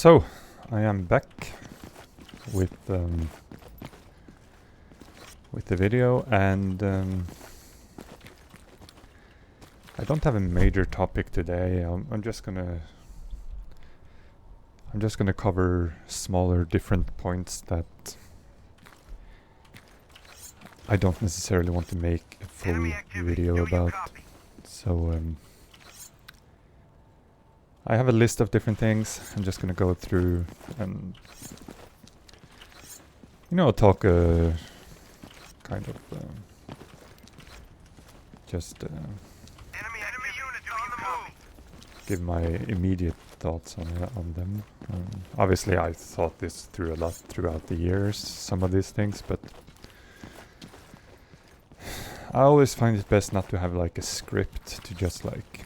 So, I am back with the video, and I don't have a major topic today. I'm just gonna cover smaller, different points that I don't necessarily want to make a full video about. So I have a list of different things. I'm just gonna go through and talk kind of just give my immediate thoughts on them. Obviously, I thought this through a lot throughout the years, some of these things, but I always find it best not to have like a script, to just like,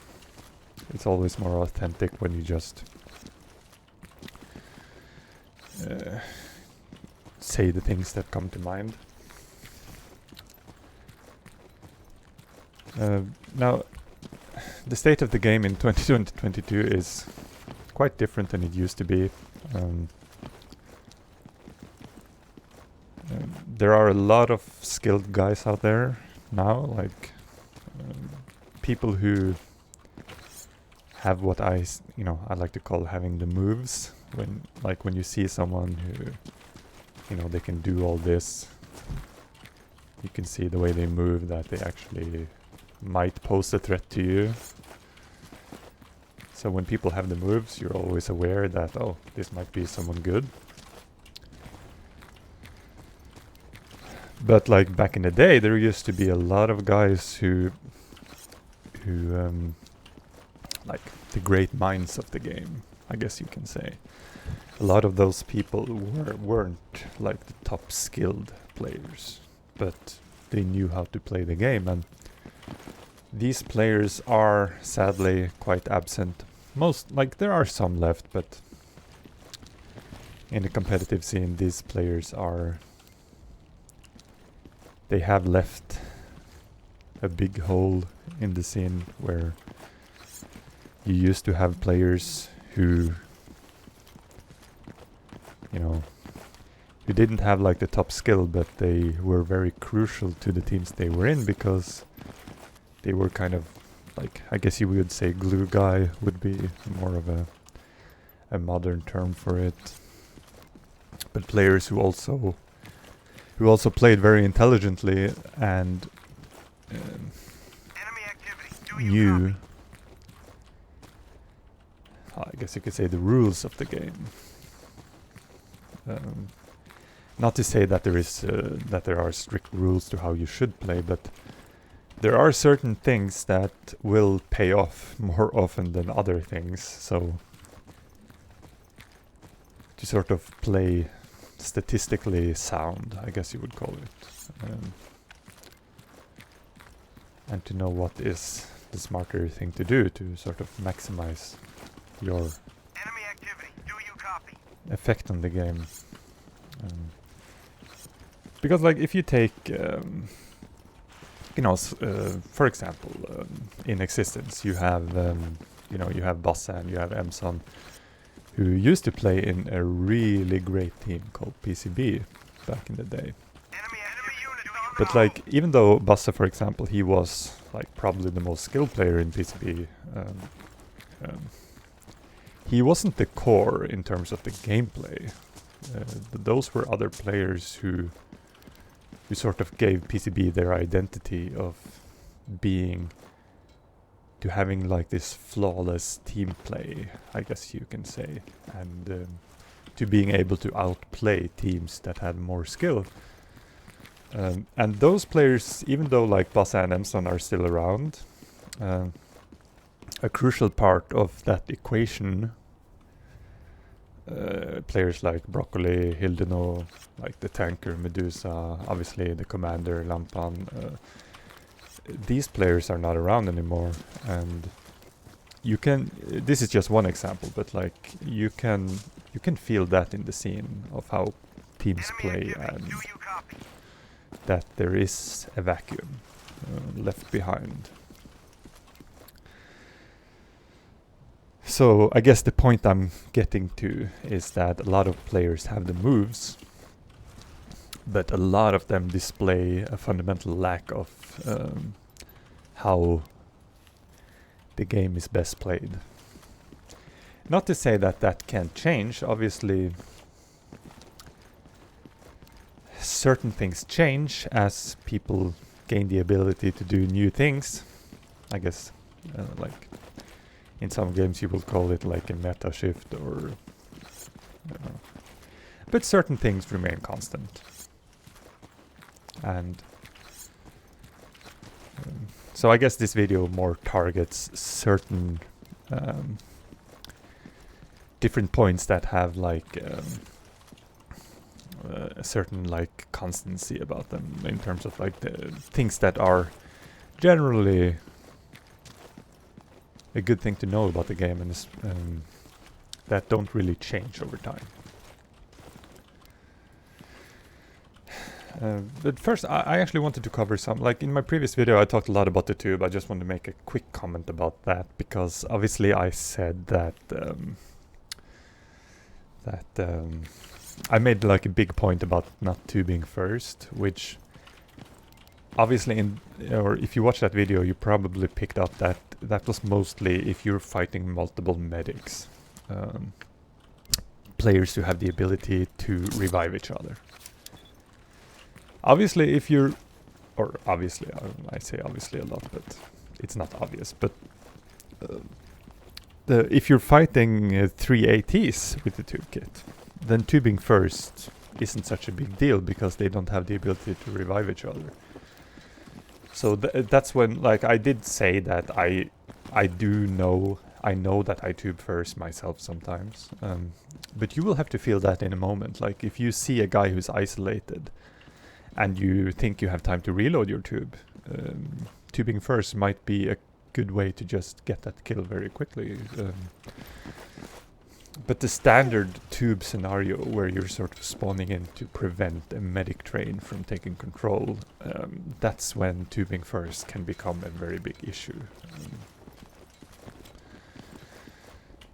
it's always more authentic when you just say the things that come to mind. Now, the state of the game in 2022 is quite different than it used to be. There are a lot of skilled guys out there now, like people who have what I like to call having the moves. When you see someone who, they can do all this, you can see the way they move that they actually might pose a threat to you. So when people have the moves, you're always aware that, oh, this might be someone good. But like back in the day, there used to be a lot of guys who like the great minds of the game, I guess you can say. A lot of those people weren't like the top skilled players, but they knew how to play the game, and these players are sadly quite absent. There are some left, but in the competitive scene, these players they have left a big hole in the scene where you used to have players who didn't have like the top skill, but they were very crucial to the teams they were in, because they were kind of like, I guess you would say glue guy would be more of a modern term for it. But players who also played very intelligently and knew, I guess you could say, the rules of the game. Not to say that there are strict rules to how you should play, but there are certain things that will pay off more often than other things. So to sort of play statistically sound, I guess you would call it, and to know what is the smarter thing to do to sort of maximize your effect on the game. Because like if you take for example, in Existence, you have Bossa and you have Emson, who used to play in a really great team called PCB back in the day. But like, even though Bossa, for example, he was like probably the most skilled player in PCB, he wasn't the core in terms of the gameplay. Those were other players who sort of gave PCB their identity of having like this flawless team play, I guess you can say, and to being able to outplay teams that had more skill. And those players, even though like Bossa and Emson are still around, a crucial part of that equation, players like Broccoli, Hildeno, like the tanker Medusa, obviously the commander Lampan, these players are not around anymore, and this is just one example, but like you can feel that in the scene of how teams play, and that there is a vacuum left behind. So I guess the point I'm getting to is that a lot of players have the moves, but a lot of them display a fundamental lack of how the game is best played. Not to say that that can't change, obviously certain things change as people gain the ability to do new things. I guess like in some games you will call it like a meta shift, or I don't know. But certain things remain constant. And so I guess this video more targets certain different points that have like a certain like constancy about them, in terms of like the things that are generally a good thing to know about the game, and that don't really change over time. But first, I actually wanted to cover some, like in my previous video I talked a lot about the tube. I just want to make a quick comment about that, because obviously I said that I made like a big point about not tubing first, which obviously or if you watch that video you probably picked up that that was mostly if you're fighting multiple medics, players who have the ability to revive each other. Obviously if you're, or obviously, I say obviously a lot, but it's not obvious, but if you're fighting 3 ATs with the tube kit, then tubing first isn't such a big deal, because they don't have the ability to revive each other. So that's when, like, I did say that I know that I tube first myself sometimes, but you will have to feel that in a moment. Like if you see a guy who's isolated and you think you have time to reload your tube, tubing first might be a good way to just get that kill very quickly. But the standard tube scenario where you're sort of spawning in to prevent a medic train from taking control, that's when tubing first can become a very big issue.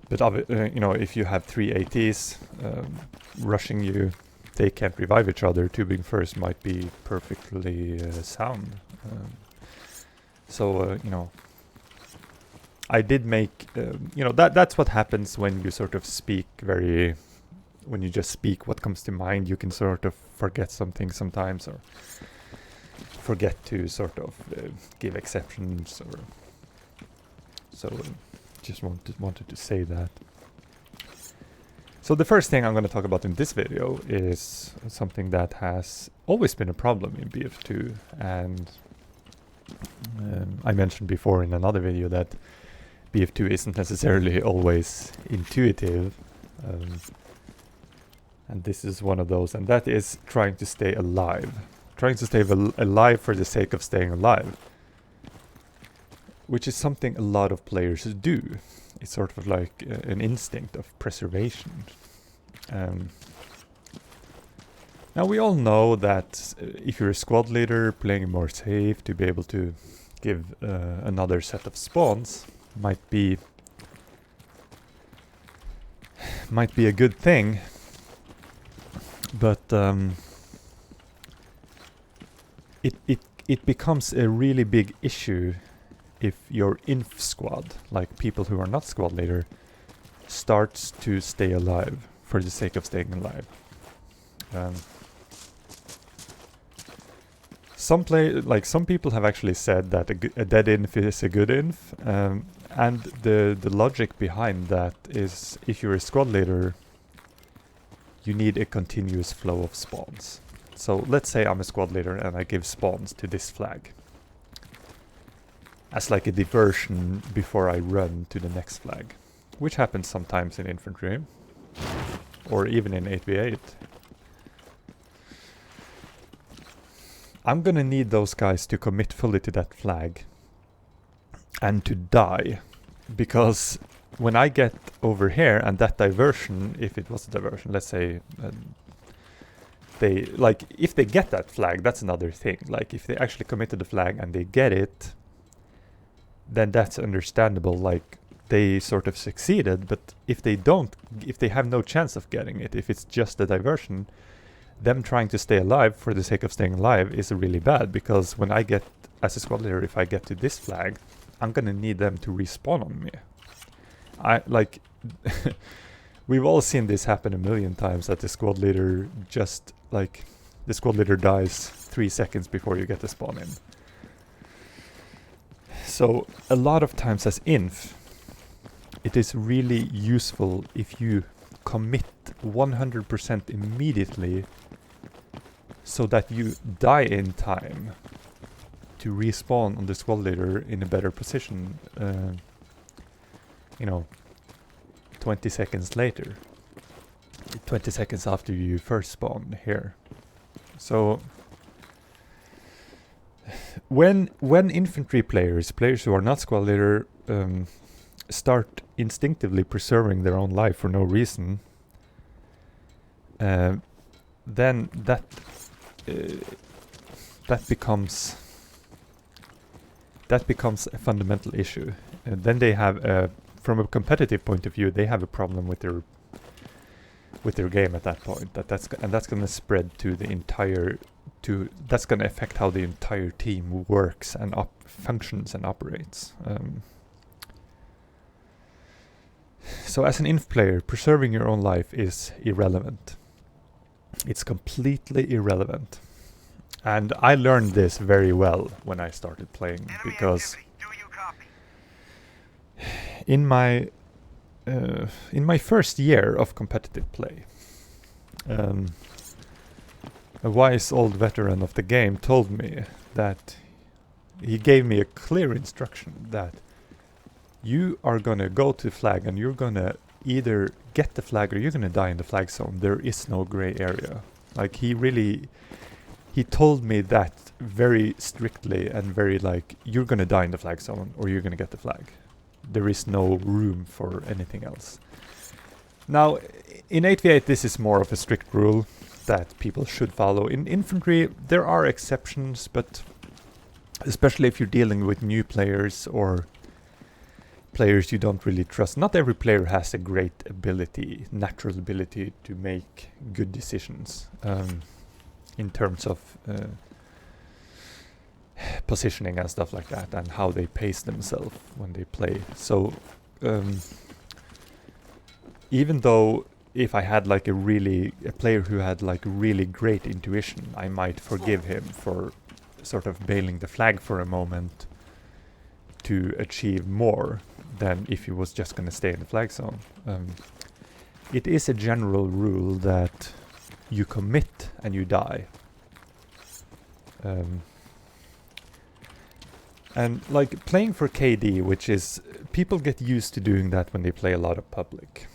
But you know, if you have 3 ATs rushing you, they can't revive each other, tubing first might be perfectly sound. So you know, I did make, you know, that's what happens when you sort of speak when you just speak what comes to mind. You can sort of forget something sometimes, or forget to sort of give exceptions, or so just wanted to say that. So the first thing I'm going to talk about in this video is something that has always been a problem in BF2, and I mentioned before in another video that BF2 isn't necessarily always intuitive, and this is one of those, and that is trying to stay alive. Trying to stay alive for the sake of staying alive, which is something a lot of players do. It's sort of like an instinct of preservation. Now we all know that if you're a squad leader, playing more safe to be able to give another set of spawns might be a good thing, but it becomes a really big issue if your inf squad, like people who are not squad leader, starts to stay alive for the sake of staying alive. Some people have actually said that a dead inf is a good inf, and the logic behind that is, if you're a squad leader, you need a continuous flow of spawns. So let's say I'm a squad leader and I give spawns to this flag as like a diversion before I run to the next flag, which happens sometimes in infantry, or even in 8v8. I'm gonna need those guys to commit fully to that flag and to die, because when I get over here and that diversion, if it was a diversion, let's say if they get that flag, that's another thing. Like if they actually commit to the flag and they get it, then that's understandable. Like they sort of succeeded, but if they have no chance of getting it, if it's just a diversion, them trying to stay alive for the sake of staying alive is really bad, because when I get, as a squad leader, if I get to this flag, I'm gonna need them to respawn on me. We've all seen this happen a million times, that the squad leader the squad leader dies 3 seconds before you get the spawn in. So a lot of times as inf, it is really useful if you commit 100% immediately, so that you die in time to respawn on the squad leader in a better position, 20 seconds later. 20 seconds after you first spawn here. So when infantry players who are not squad leader, start instinctively preserving their own life for no reason, then that becomes a fundamental issue. And then they have, from a competitive point of view, they have a problem with their game at that point. That's going to spread to the entire. That's going to affect how the entire team works and functions and operates. So as an inf player, preserving your own life is irrelevant. It's completely irrelevant. And I learned this very well when I started playing, because in my first year of competitive play, a wise old veteran of the game told me that he gave me a clear instruction that you are gonna go to flag and you're gonna either get the flag or you're gonna die in the flag zone. There is no gray area. Like, he told me that very strictly and very you're gonna die in the flag zone or you're gonna get the flag. There is no room for anything else. Now, in 8v8 this is more of a strict rule that people should follow. In infantry there are exceptions, but especially if you're dealing with new players or players you don't really trust. Not every player has a great natural ability to make good decisions in terms of positioning and stuff like that, and how they pace themselves when they play. So even though if I had a player who had really great intuition, I might forgive him for sort of bailing the flag for a moment to achieve more than if he was just going to stay in the flag zone. It is a general rule that you commit and you die. And playing for KD, which is, people get used to doing that when they play a lot of public.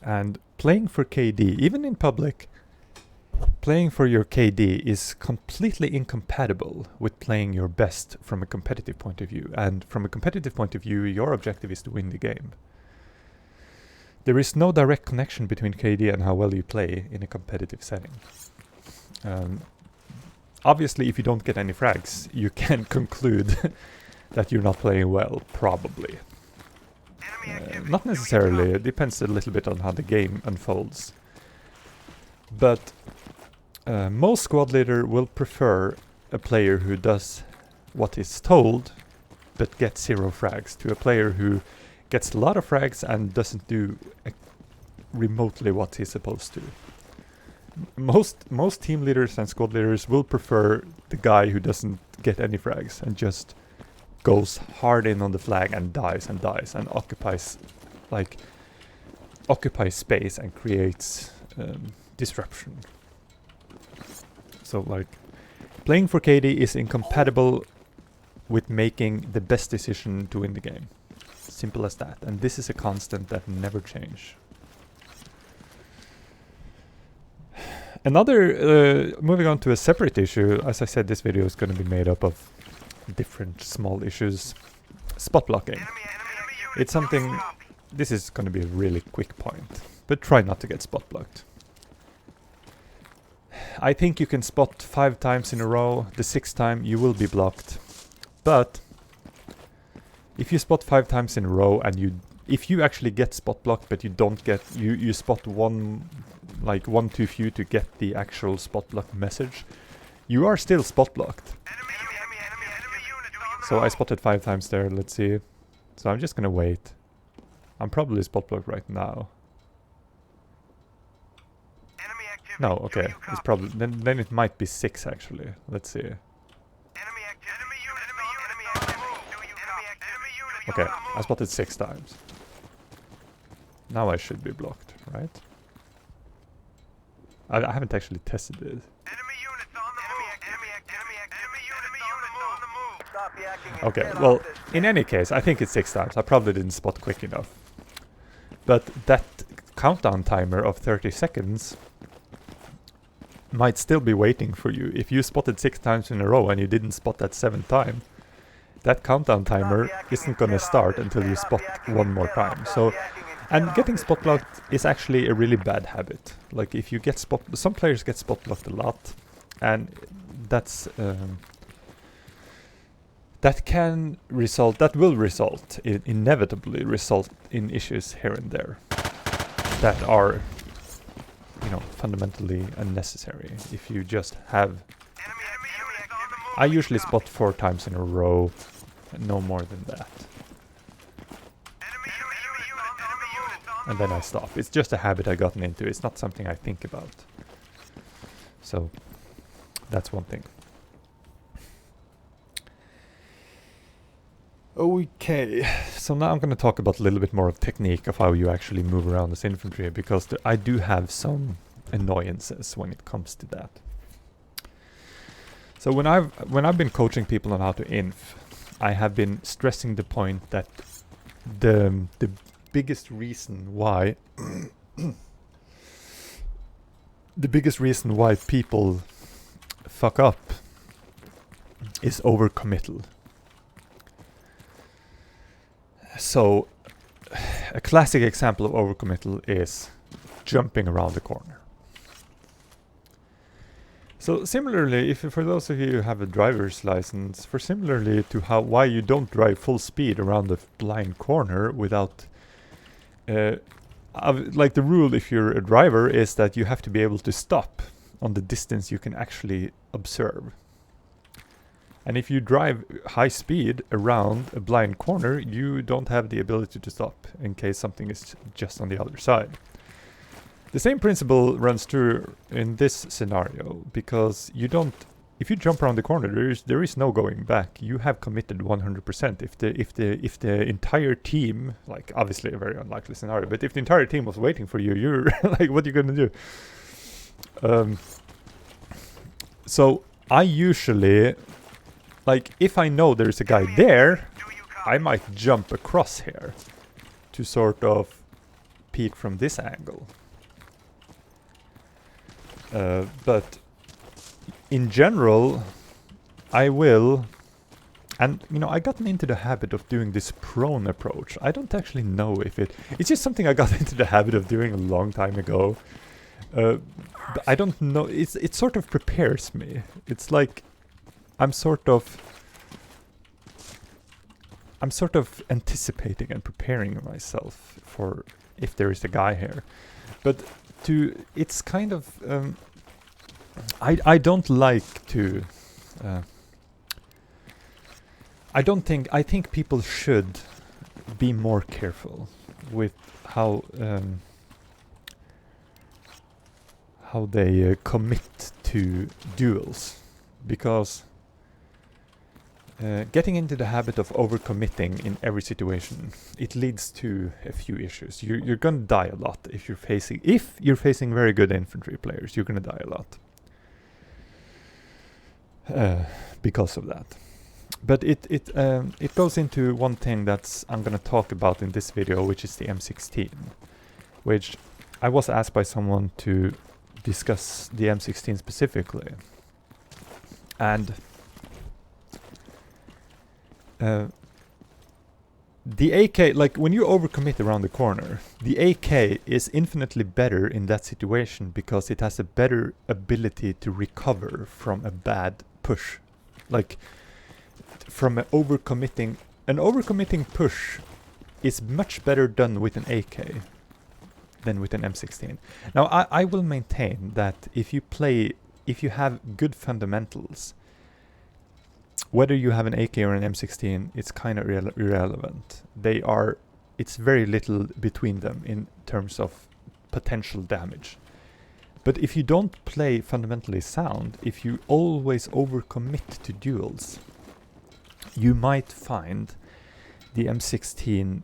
And playing for KD, even in public, playing for your KD is completely incompatible with playing your best from a competitive point of view. And from a competitive point of view, your objective is to win the game. There is no direct connection between KD and how well you play in a competitive setting. Obviously, if you don't get any frags, you can conclude that you're not playing well, probably. Not necessarily, it depends a little bit on how the game unfolds. But most squad leader will prefer a player who does what is told, but gets 0 frags, to a player who gets a lot of frags and doesn't do remotely what he's supposed to. Most team leaders and squad leaders will prefer the guy who doesn't get any frags and just goes hard in on the flag and dies and occupies space and creates disruption. So playing for KD is incompatible with making the best decision to win the game. Simple as that. And this is a constant that never change. Another, moving on to a separate issue, as I said, this video is going to be made up of different small issues. Spot blocking. It's something, this is going to be a really quick point, but try not to get spot blocked. I think you can spot 5 times in a row, the 6th time you will be blocked, but if you spot 5 times in a row and if you actually get spot blocked, but you don't get, you spot one too few to get the actual spot block message, you are still spot blocked. So I spotted 5 times there, let's see. So I'm just gonna wait. I'm probably spot blocked right now. No, okay, it's probably, then it might be 6 actually, let's see. Okay, I spotted 6 times. Now I should be blocked, right? I haven't actually tested it. Okay, well, in any case, I think it's 6 times. I probably didn't spot quick enough. But that countdown timer of 30 seconds might still be waiting for you. If you spotted 6 times in a row and you didn't spot that 7th time, that countdown timer isn't gonna start until you spot one more time. So, and getting spot blocked is actually a really bad habit. Like if you get some players get spot blocked a lot, and that's that will inevitably result in issues here and there that are, you know, fundamentally unnecessary. If you just have, I usually spot 4 times in a row, no more than that. And then I stop. It's just a habit I've gotten into. It's not something I think about. So that's one thing. Okay, so now I'm going to talk about a little bit more of technique of how you actually move around as infantry, because I do have some annoyances when it comes to that. So when I've been coaching people on how to inf, I have been stressing the point that the biggest reason why people fuck up is overcommittal. So a classic example of overcommittal is jumping around the corner. So similarly, if for those of you who have a driver's license, similarly to why you don't drive full speed around the blind corner without, like the rule if you're a driver is that you have to be able to stop on the distance you can actually observe. And if you drive high speed around a blind corner, you don't have the ability to stop in case something is just on the other side. The same principle runs true in this scenario, because if you jump around the corner, there is no going back. You have committed 100%. If the entire team, like obviously a very unlikely scenario, but if the entire team was waiting for you, you're like, what are you gonna do? So I usually, like, if I know there's a guy there, I might jump across here to sort of peek from this angle. But in general, I will, and you know, I gotten into the habit of doing this prone approach. I don't actually know if it's just something I got into the habit of doing a long time ago. But I don't know, it sort of prepares me. It's like I'm sort of anticipating and preparing myself for if there is a guy here. But it's kind of, I don't like to, I think people should be more careful with how they commit to duels, because getting into the habit of overcommitting in every situation, it leads to a few issues. You're gonna die a lot if you're facing very good infantry players. You're gonna die a lot because of that. But it goes into one thing that's I'm gonna talk about in this video, which is the M16, which I was asked by someone to discuss the M16 specifically, and the AK, like when you overcommit around the corner, the AK is infinitely better in that situation because it has a better ability to recover from a bad push. Like from overcommitting an overcommitting push is much better done with an AK than with an M16. Now, I will maintain that if you have good fundamentals, whether you have an AK or an M16, it's kind of irrelevant. It's very little between them in terms of potential damage. But if you don't play fundamentally sound, if you always overcommit to duels, you might find the M16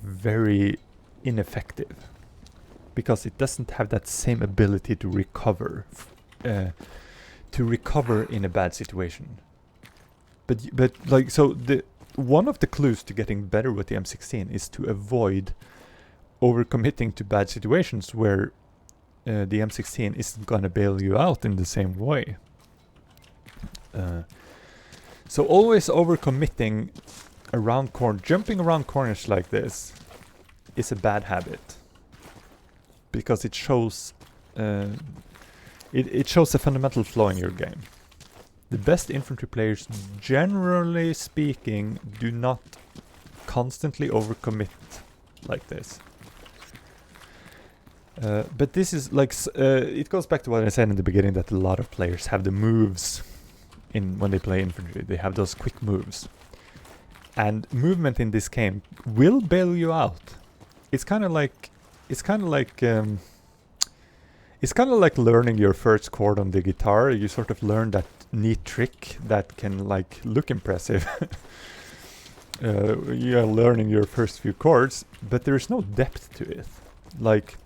very ineffective because it doesn't have that same ability to recover in a bad situation. But like, so one of the clues to getting better with the M16 is to avoid overcommitting to bad situations where the M16 isn't gonna bail you out in the same way. So always overcommitting jumping around corners like this is a bad habit because it shows it shows a fundamental flaw in your game. The best infantry players, generally speaking, do not constantly overcommit like this. But this is like, it goes back to what I said in the beginning, that a lot of players have the moves when they play infantry. They have those quick moves. And movement in this game will bail you out. It's kind of like learning your first chord on the guitar. You sort of learn that neat trick that can like look impressive. You're learning your first few chords, but there's no depth to it. Like,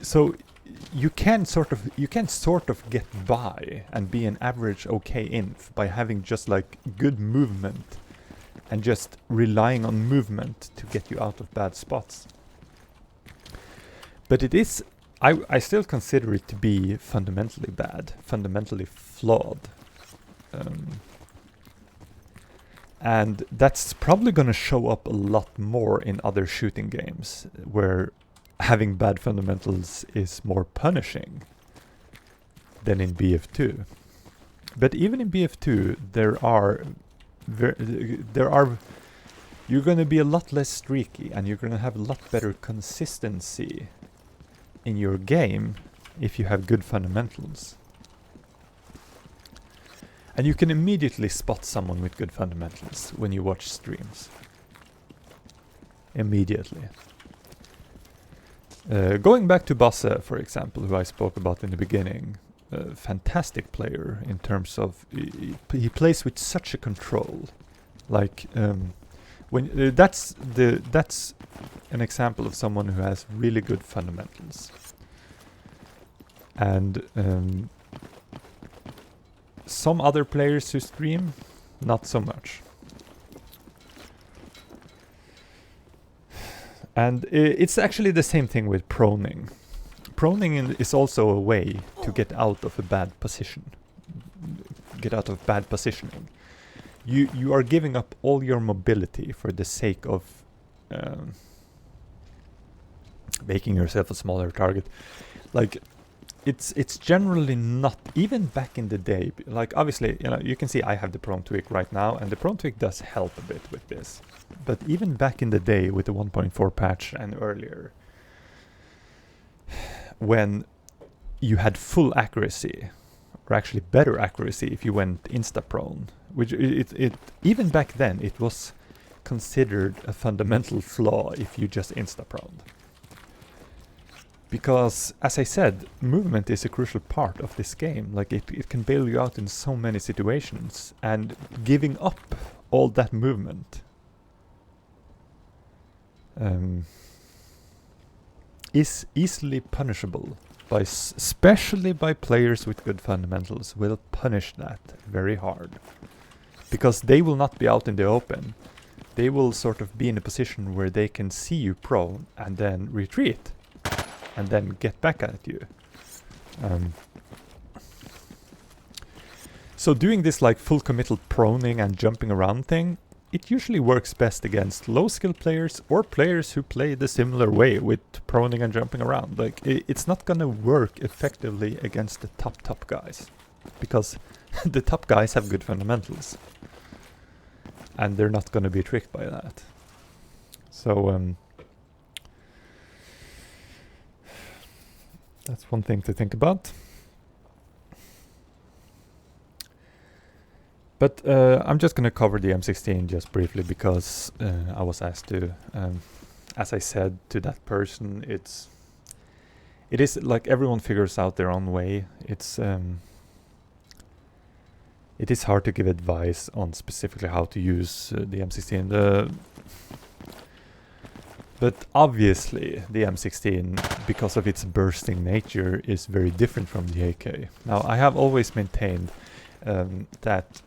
so you can sort of get by and be an average okay inf by having just like good movement and just relying on movement to get you out of bad spots. But it is, I still consider it to be fundamentally bad, fundamentally flawed. And that's probably going to show up a lot more in other shooting games where having bad fundamentals is more punishing than in BF2. But even in BF2, you're going to be a lot less streaky and you're going to have a lot better consistency in your game if you have good fundamentals. And you can immediately spot someone with good fundamentals when you watch streams. Immediately. Going back to Basse, for example, who I spoke about in the beginning, a fantastic player in terms of he plays with such a control. Like when that's an example of someone who has really good fundamentals. And some other players who stream, not so much. And it's actually the same thing with proning. Proning is also a way to get out of a bad position. Get out of bad positioning. You are giving up all your mobility for the sake of making yourself a smaller target. Like, it's generally not, even back in the day, like obviously, you can see I have the prone tweak right now, and the prone tweak does help a bit with this. But even back in the day with the 1.4 patch and earlier, when you had full accuracy, or actually better accuracy if you went insta-prone, which it even back then it was considered a fundamental flaw if you just insta-proned. Because, as I said, movement is a crucial part of this game. Like, it can bail you out in so many situations, and giving up all that movement is easily punishable, especially by players with good fundamentals. Will punish that very hard, because they will not be out in the open. They will sort of be in a position where they can see you prone and then retreat and then get back at you. So doing this like full committal proning and jumping around thing, it usually works best against low skill players or players who play the similar way with proning and jumping around. Like, it's not gonna work effectively against the top guys, because the top guys have good fundamentals. and they're not going to be tricked by that. So that's one thing to think about. But I'm just going to cover the M16 just briefly because I was asked to. As I said to that person, it is like everyone figures out their own way. It is hard to give advice on specifically how to use the M16. But obviously the M16, because of its bursting nature, is very different from the AK. Now, I have always maintained that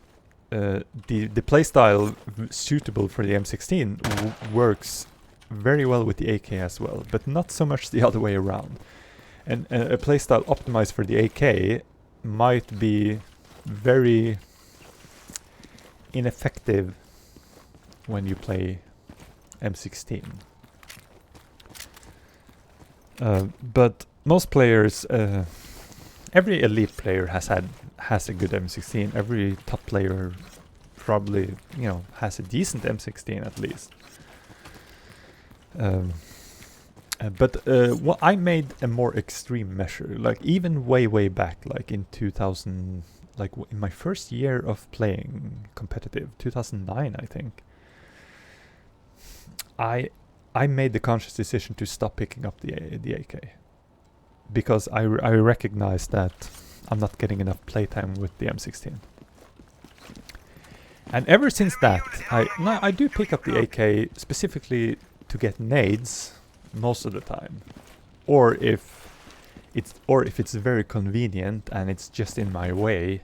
the playstyle suitable for the M16 works very well with the AK as well, but not so much the other way around. And a playstyle optimized for the AK might be very ineffective when you play M16. But most players, every elite player has a good M16. Every top player probably, has a decent M16 at least. But I made a more extreme measure, like even way back, like in 2000, like in my first year of playing competitive, 2009, I think. I made the conscious decision to stop picking up the AK because I recognized that I'm not getting enough playtime with the M16. And ever since that, I do pick up the AK specifically to get nades most of the time, or if it's very convenient and it's just in my way,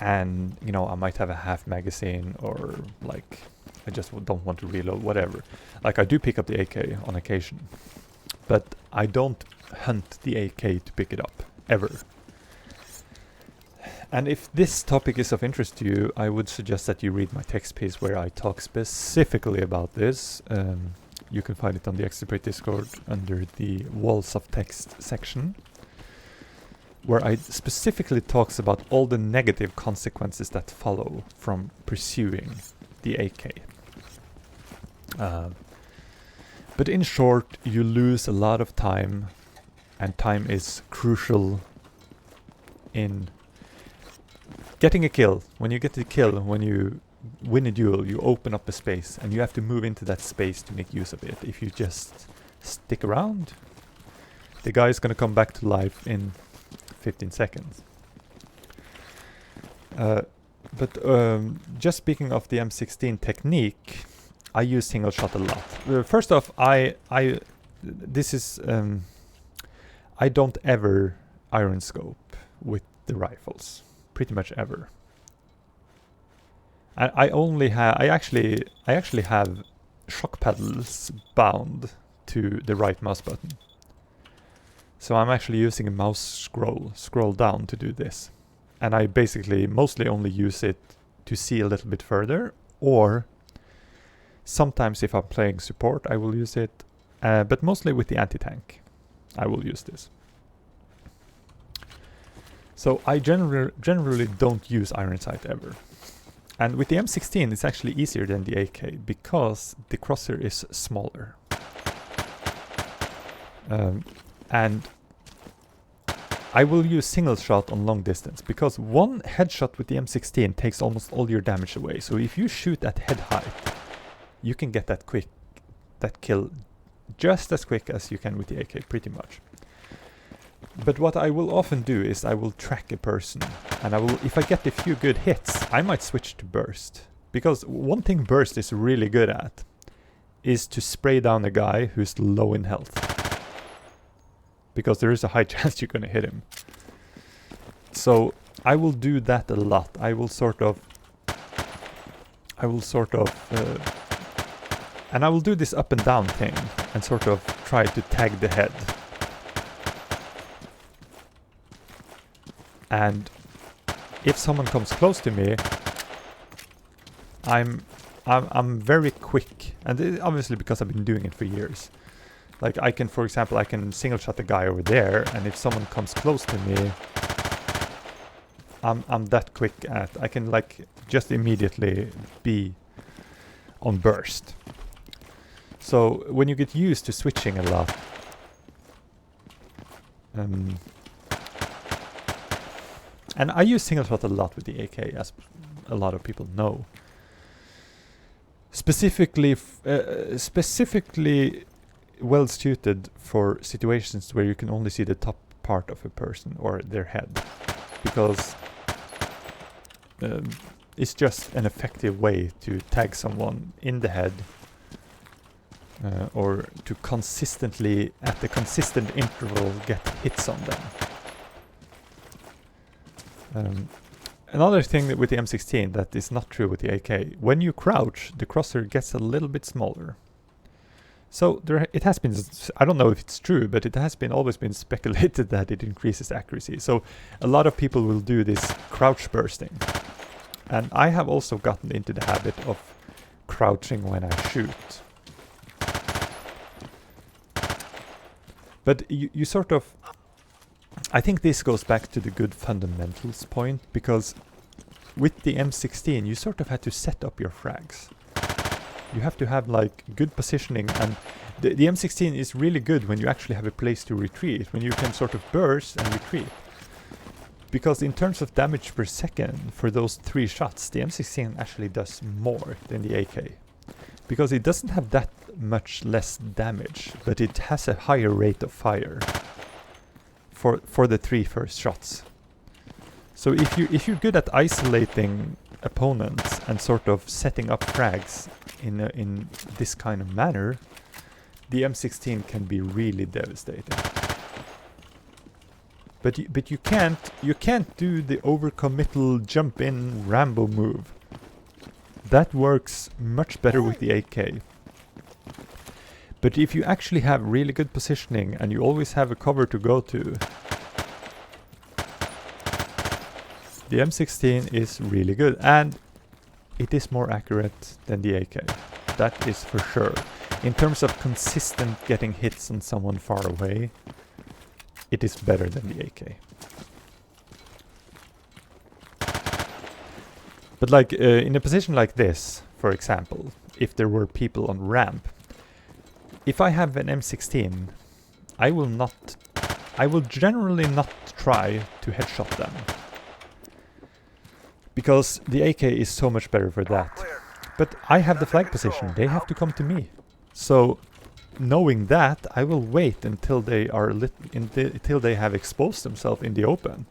and I might have a half magazine, or like I just don't want to reload, whatever. Like I do pick up the AK on occasion, but I don't hunt the AK to pick it up ever. And if this topic is of interest to you, I would suggest that you read my text piece where I talk specifically about this. You can find it on the Extrapate Discord under the Walls of Text section, where I specifically talks about all the negative consequences that follow from pursuing the AK. But in short, you lose a lot of time, and time is crucial in getting a kill. When you get the kill, when you win a duel, you open up a space, and you have to move into that space to make use of it. If you just stick around, the guy is going to come back to life in 15 seconds. But just speaking of the M16 technique, I use single shot a lot. First off, I don't ever iron scope with the rifles, pretty much ever. I actually have shock paddles bound to the right mouse button. So I'm actually using a mouse scroll down to do this. And I basically mostly only use it to see a little bit further, or sometimes if I'm playing support I will use it, but mostly with the anti-tank I will use this. So I generally don't use iron sight ever. And with the M16 it's actually easier than the AK because the crosshair is smaller. And I will use single shot on long distance because one headshot with the M16 takes almost all your damage away. So if you shoot at head height, you can get that kill just as quick as you can with the AK, pretty much. But what I will often do is I will track a person, and if I get a few good hits, I might switch to burst. Because one thing burst is really good at is to spray down a guy who's low in health. Because there is a high chance you're going to hit him. So I will do that a lot. I will sort of and I will do this up and down thing and sort of try to tag the head. And if someone comes close to me, I'm very quick, and obviously because I've been doing it for years. Like for example, I can single shot the guy over there, and if someone comes close to me, I'm that quick I can just immediately be on burst. So when you get used to switching a lot, and I use single shot a lot with the AK, as a lot of people know. Specifically well suited for situations where you can only see the top part of a person or their head, because it's just an effective way to tag someone in the head, or to consistently, at a consistent interval, get hits on them. Another thing with the M16 that is not true with the AK, when you crouch, the crosshair gets a little bit smaller. So it has been, I don't know if it's true, but it has always been speculated that it increases accuracy. So a lot of people will do this crouch bursting. And I have also gotten into the habit of crouching when I shoot. But you sort of, I think this goes back to the good fundamentals point, because with the M16 you sort of had to set up your frags. You have to have like good positioning, and the M16 is really good when you actually have a place to retreat, when you can sort of burst and retreat. Because in terms of damage per second for those 3 shots, the M16 actually does more than the AK. Because it doesn't have that much less damage, but it has a higher rate of fire for the 3 first shots. So if you're good at isolating opponents and sort of setting up frags in this kind of manner, the M16 can be really devastating. But you can't do the overcommittal jump in Rambo move. That works much better with the AK. But if you actually have really good positioning and you always have a cover to go to, the M16 is really good, and it is more accurate than the AK. That is for sure. In terms of consistent getting hits on someone far away, it is better than the AK. But like in a position like this, for example, if there were people on ramp, if I have an M16, I will generally not try to headshot them. Because the AK is so much better for that. But I have the flag position, they have to come to me. So knowing that, I will wait until they are until they have exposed themselves in the open.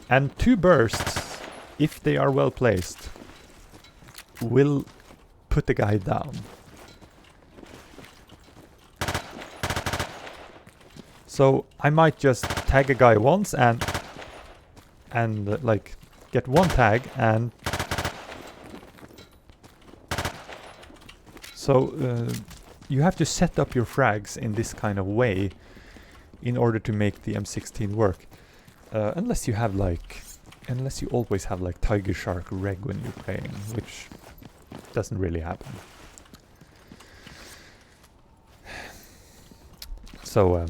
And 2 bursts, if they are well placed, will put the guy down. So I might just tag a guy once and like get 1 tag, and so you have to set up your frags in this kind of way in order to make the M16 work. Unless you always have like Tiger Shark reg when you're playing, which doesn't really happen. So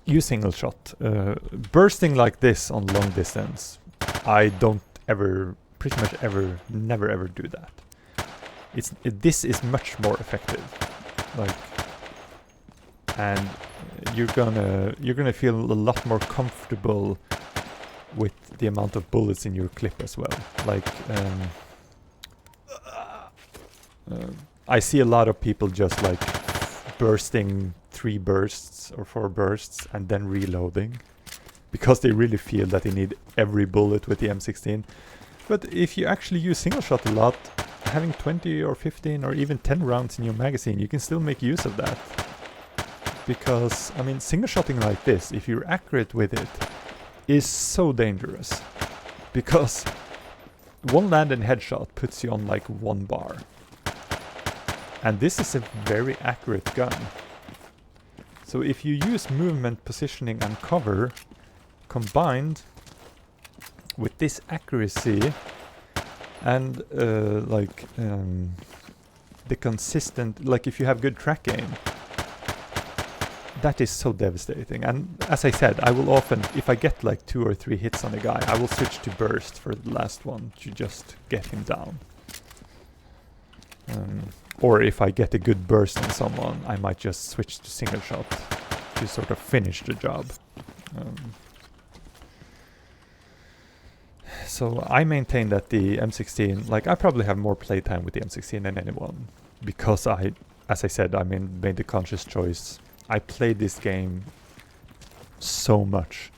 use single shot. Bursting like this on long distance, I don't ever, pretty much ever, never ever do that. This is much more effective. Like, and you're gonna feel a lot more comfortable with the amount of bullets in your clip as well. Like, I see a lot of people just like bursting 3 bursts or 4 bursts and then reloading, because they really feel that they need every bullet with the M16. But if you actually use single shot a lot, having 20 or 15 or even 10 rounds in your magazine, you can still make use of that. Because, I mean, single shotting like this, if you're accurate with it, is so dangerous. Because 1 landed headshot puts you on like 1 bar. And this is a very accurate gun. So if you use movement, positioning and cover combined with this accuracy and the consistent, like if you have good track aim, that is so devastating. And as I said, I will often, if I get like 2 or 3 hits on a guy, I will switch to burst for the last one to just get him down. Or if I get a good burst on someone, I might just switch to single shot to sort of finish the job. So I maintain that the M16, like I probably have more playtime with the M16 than anyone, because as I said, made the conscious choice. I played this game so much,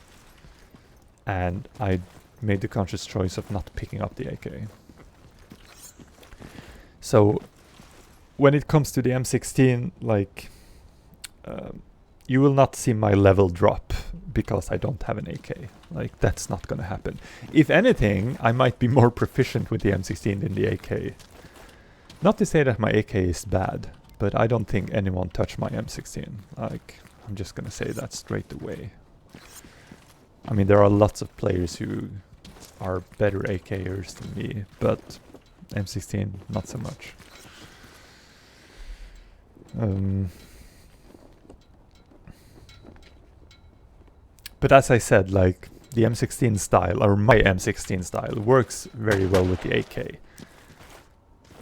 and I made the conscious choice of not picking up the AK. So when it comes to the M16, like you will not see my level drop because I don't have an AK. Like, that's not gonna happen. If anything, I might be more proficient with the M16 than the AK. Not to say that my AK is bad, but I don't think anyone touched my M16. Like, I'm just gonna say that straight away. I mean, there are lots of players who are better AKers than me, but M16, not so much. But as I said, like, the M16 style, or my M16 style, works very well with the AK.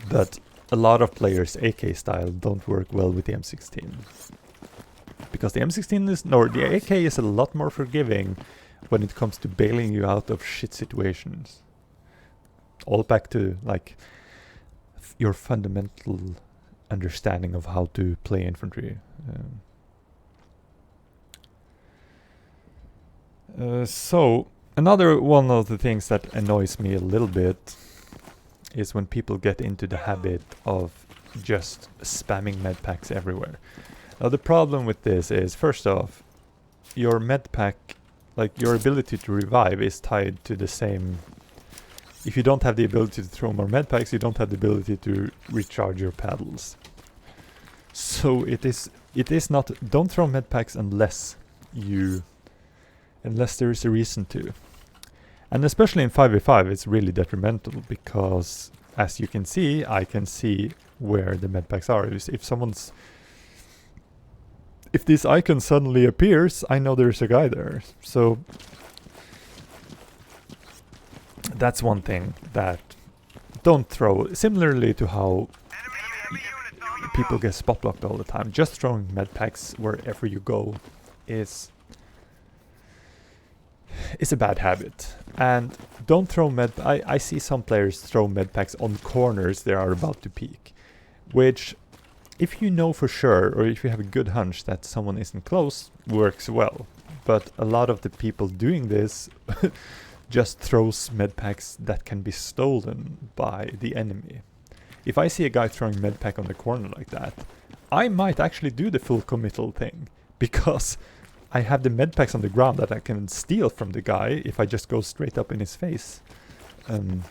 But a lot of players' AK style don't work well with the M16. Because the M16 is, no, the AK is a lot more forgiving when it comes to bailing you out of shit situations. All back to, like, your fundamental understanding of how to play infantry. So, another one of the things that annoys me a little bit is when people get into the habit of just spamming medpacks everywhere. Now the problem with this is, first off, your medpack, like your ability to revive, is tied to the same. If you don't have the ability to throw more medpacks, you don't have the ability to recharge your paddles. So it is not, don't throw medpacks unless there is a reason to. And especially in 5v5, it's really detrimental because, as you can see, I can see where the medpacks are. If this icon suddenly appears, I know there's a guy there. So that's one thing that don't throw. Similarly to how people get spot blocked all the time, just throwing medpacks wherever you go is a bad habit. And don't throw I see some players throw medpacks on corners they are about to peek, which, if you know for sure, or if you have a good hunch that someone isn't close, works well. But a lot of the people doing this just throws medpacks that can be stolen by the enemy. If I see a guy throwing medpack on the corner like that, I might actually do the full committal thing, because I have the medpacks on the ground that I can steal from the guy if I just go straight up in his face. And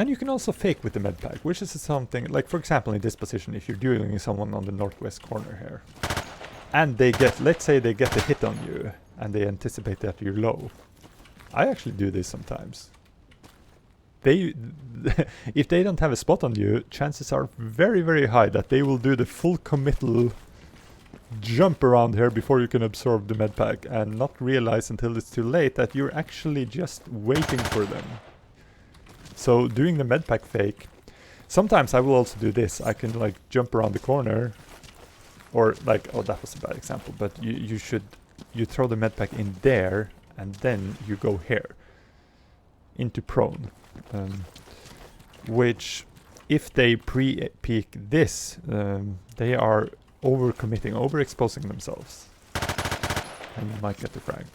you can also fake with the medpack, which is something, like for example in this position, if you're dueling someone on the northwest corner here, and they get, let's say they get a hit on you, and they anticipate that you're low. I actually do this sometimes. If they don't have a spot on you, chances are very, very high that they will do the full committal jump around here before you can absorb the medpack, and not realize until it's too late that you're actually just waiting for them. So doing the medpack fake, sometimes I will also do this. I can like jump around the corner, or like, oh, that was a bad example, but you throw the medpack in there, and then you go here into prone. Which, if they pre-peek this, they are overcommitting, overexposing themselves, and you might get the frag.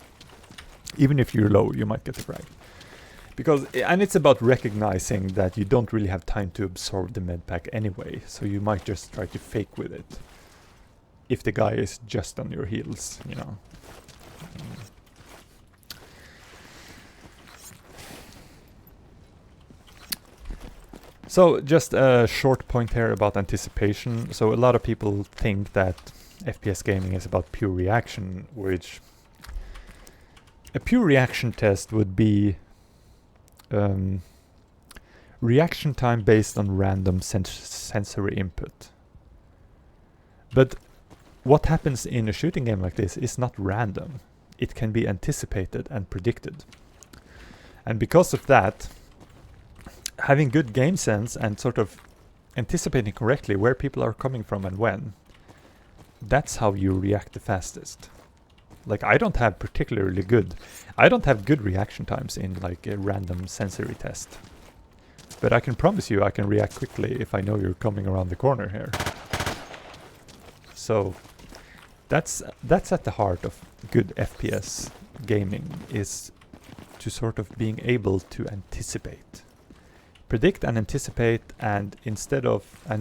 Even if you're low, you might get the frag. And it's about recognizing that you don't really have time to absorb the medpack anyway, so you might just try to fake with it if the guy is just on your heels, you know. So just a short point here about anticipation. So a lot of people think that FPS gaming is about pure reaction, which a pure reaction test would be reaction time based on random sensory input. But what happens in a shooting game like this is not random. It can be anticipated and predicted. And because of that, having good game sense and sort of anticipating correctly where people are coming from and when, that's how you react the fastest. Like, I don't have good reaction times in like a random sensory test. But I can promise you I can react quickly if I know you're coming around the corner here. So that's at the heart of good FPS gaming, is to sort of being able to anticipate. Predict and anticipate, and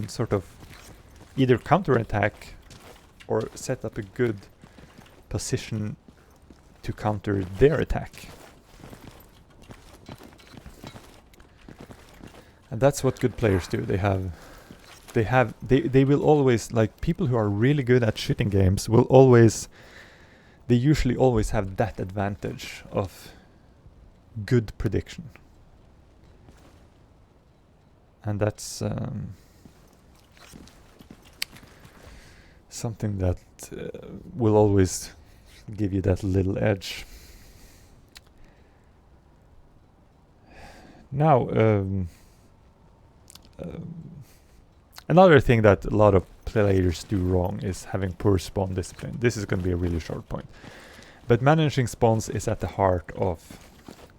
sort of either counterattack or set up a good position to counter their attack. And that's what good players do. They will always, like, people who are really good at shooting games they usually always have that advantage of good prediction. And that's something that will always give you that little edge. Now, another thing that a lot of players do wrong is having poor spawn discipline. This is going to be a really short point. But managing spawns is at the heart of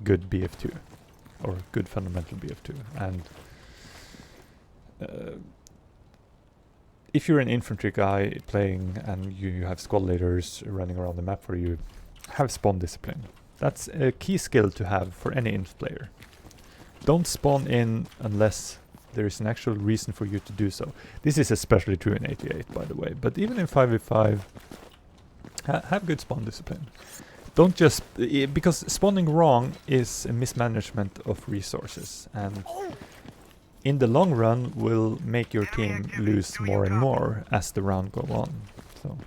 good BF2, or good fundamental BF2. And if you're an infantry guy playing and you have squad leaders running around the map for you, have spawn discipline. That's a key skill to have for any inf player. Don't spawn in unless there is an actual reason for you to do so. This is especially true in 88, by the way, but even in 5v5, have good spawn discipline. Don't just... because spawning wrong is a mismanagement of resources, and in the long run will make your team lose more and more as the round go on. So.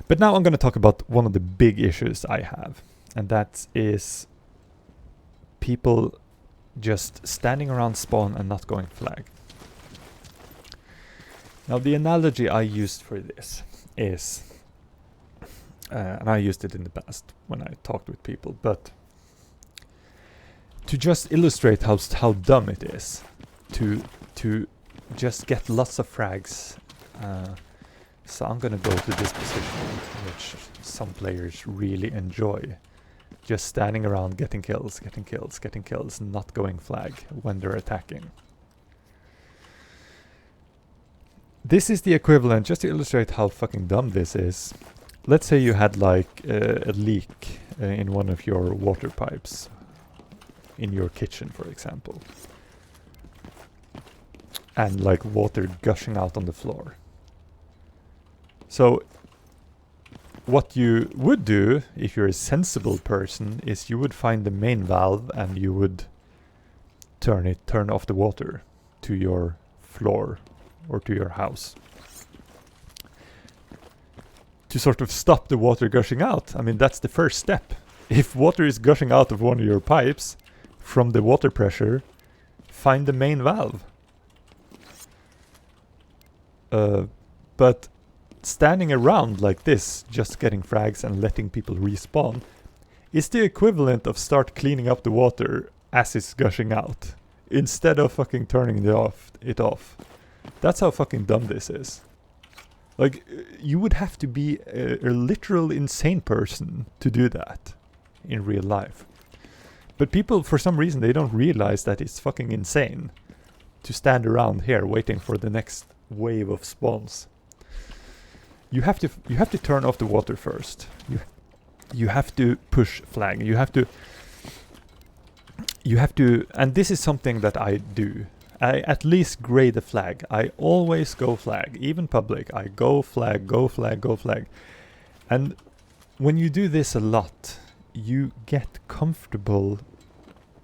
But now I'm going to talk about one of the big issues I have, and that is people just standing around spawn and not going flag. Now the analogy I used for this is, and I used it in the past when I talked with people, but to just illustrate how dumb it is to just get lots of frags. So I'm gonna go to this position, which some players really enjoy. Just standing around getting kills, not going flag when they're attacking. This is the equivalent, just to illustrate how fucking dumb this is. Let's say you had like a leak in one of your water pipes in your kitchen, for example, and like water gushing out on the floor. So what you would do if you're a sensible person is you would find the main valve and you would turn off the water to your floor or to your house to sort of stop the water gushing out. I mean, that's the first step. If water is gushing out of one of your pipes from the water pressure, find the main valve. But standing around like this, just getting frags and letting people respawn, is the equivalent of start cleaning up the water as it's gushing out, instead of fucking turning it off. That's how fucking dumb this is. Like, you would have to be a literal insane person to do that in real life. But people, for some reason, they don't realize that it's fucking insane to stand around here waiting for the next wave of spawns. You have to turn off the water first. You have to push flag. You have to, and this is something that I do. I at least grade the flag. I always go flag, even public. I go flag. And when you do this a lot, you get comfortable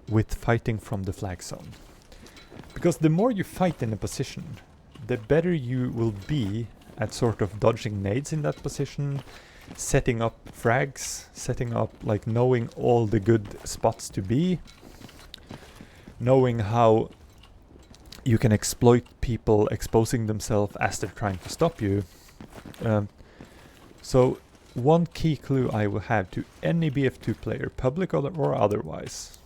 with fighting from the flag zone. Because the more you fight in a position, the better you will be at sort of dodging nades in that position, setting up frags, like knowing all the good spots to be, knowing how you can exploit people exposing themselves as they're trying to stop you. So one key clue I will have to any BF2 player, public or otherwise,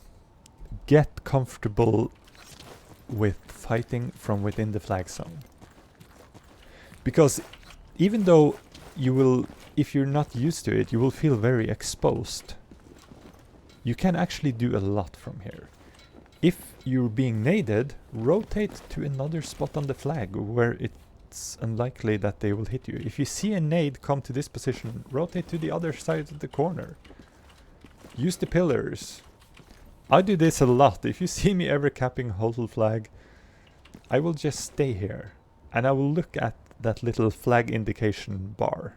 get comfortable with fighting from within the flag zone. Because even though you will, if you're not used to it, you will feel very exposed. You can actually do a lot from here. If you're being naded, rotate to another spot on the flag where it's unlikely that they will hit you. If you see a nade come to this position, rotate to the other side of the corner. Use the pillars. I do this a lot. If you see me ever capping hotel flag, I will just stay here and I will look at that little flag indication bar.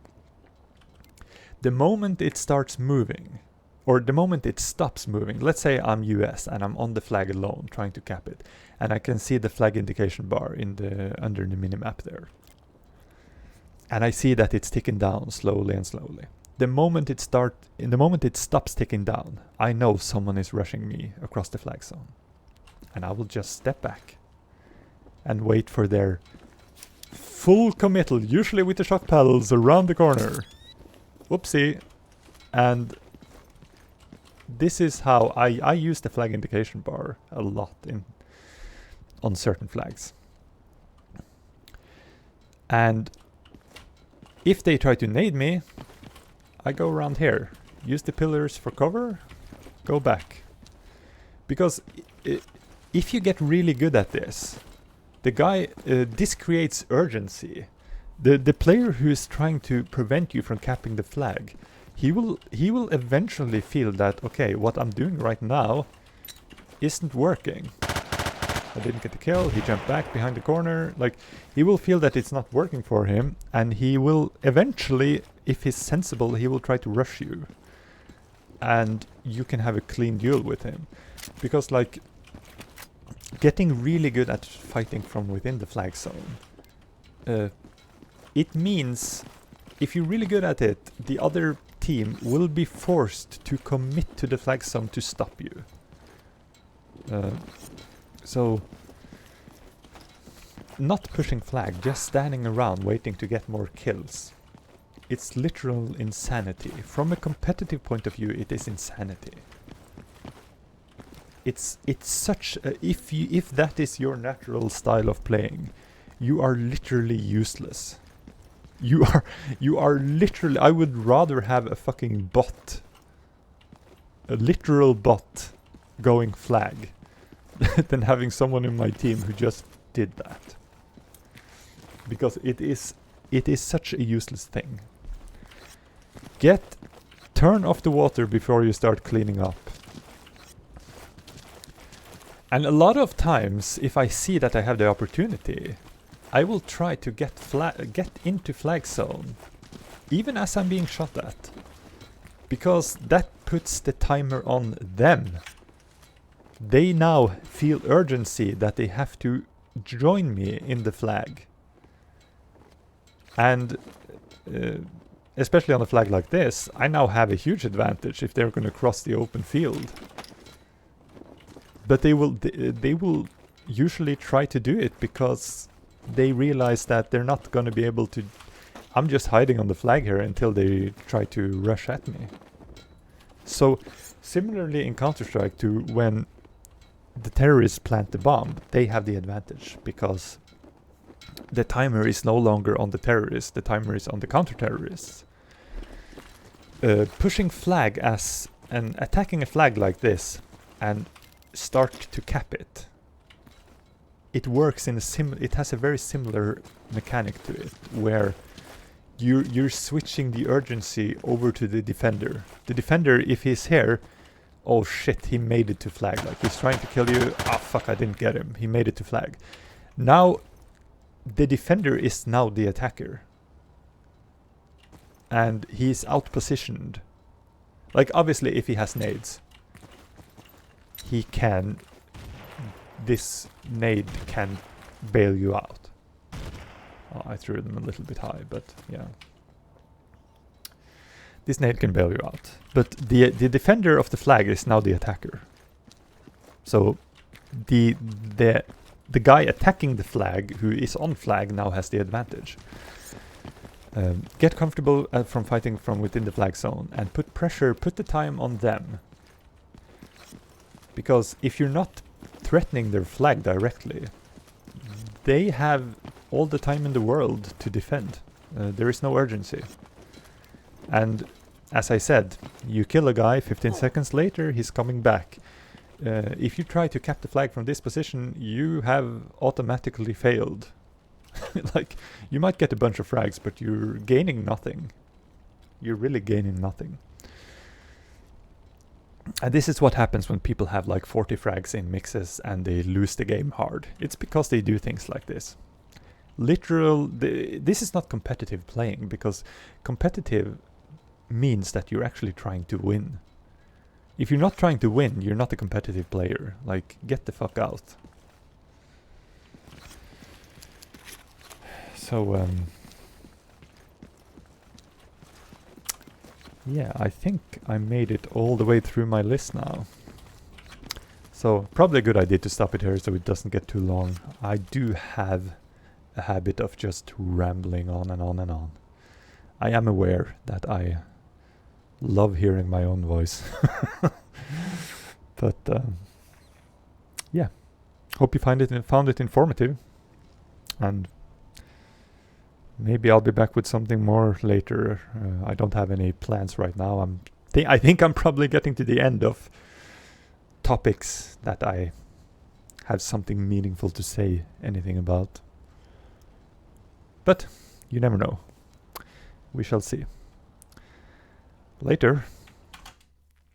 The moment it starts moving, or the moment it stops moving, let's say I'm US and I'm on the flag alone trying to cap it, and I can see the flag indication bar in the under the minimap there. And I see that it's ticking down slowly and slowly. The moment it stops ticking down, I know someone is rushing me across the flag zone. And I will just step back and wait for their full committal, usually with the shock paddles around the corner. Whoopsie. And this is how I use the flag indication bar a lot on certain flags. And if they try to nade me, I go around here, use the pillars for cover, go back. Because if you get really good at this, this creates urgency. The player who is trying to prevent you from capping the flag, he will eventually feel that, okay, what I'm doing right now isn't working. I didn't get the kill, he jumped back behind the corner. Like, he will feel that it's not working for him, and he will eventually, if he's sensible, he will try to rush you. And you can have a clean duel with him. Because, like, getting really good at fighting from within the flag zone, it means if you're really good at it, the other team will be forced to commit to the flag zone to stop you. So, not pushing flag, just standing around waiting to get more kills. It's literal insanity. From a competitive point of view, it is insanity. It's such a, if that is your natural style of playing, you are literally useless. You are literally, I would rather have a fucking bot, a literal bot going flag than having someone in my team who just did that. Because it is such a useless thing. Turn off the water before you start cleaning up. And a lot of times, if I see that I have the opportunity, I will try to get into flag zone, even as I'm being shot at. Because that puts the timer on them. They now feel urgency that they have to join me in the flag. And especially on a flag like this, I now have a huge advantage if they're going to cross the open field. But they will usually try to do it because they realize that they're not going to be able to... I'm just hiding on the flag here until they try to rush at me. So, similarly in Counter-Strike to when the terrorists plant the bomb, they have the advantage because the timer is no longer on the terrorists, the timer is on the counter-terrorists. Pushing flag and attacking a flag like this and start to cap it. It works in it has a very similar mechanic to it, where you're switching the urgency over to the defender. The defender, if he's here, oh shit, he made it to flag. Like, he's trying to kill you. Ah, fuck, I didn't get him. He made it to flag. Now, the defender is now the attacker. And he's outpositioned. Like, obviously, if he has nades, this nade can bail you out. Oh, I threw them a little bit high, but yeah. This nade can bail you out. But the defender of the flag is now the attacker. So the the guy attacking the flag, who is on flag, now has the advantage. Get comfortable from fighting from within the flag zone and put the time on them. Because if you're not threatening their flag directly, they have all the time in the world to defend. There is no urgency. And as I said, you kill a guy, 15 seconds later he's coming back. If you try to cap the flag from this position, you have automatically failed. Like, you might get a bunch of frags, but you're gaining nothing. You're really gaining nothing. And this is what happens when people have like 40 frags in mixes and they lose the game hard. It's because they do things like this. This is not competitive playing, because competitive means that you're actually trying to win. If you're not trying to win, you're not a competitive player. Like, get the fuck out. So, yeah, I think I made it all the way through my list now. So, probably a good idea to stop it here so it doesn't get too long. I do have a habit of just rambling on and on and on. I am aware that I love hearing my own voice. But, yeah. Hope you found it informative. And maybe I'll be back with something more later. I don't have any plans right now. I think I'm probably getting to the end of topics that I have something meaningful to say anything about. But you never know. We shall see. Later.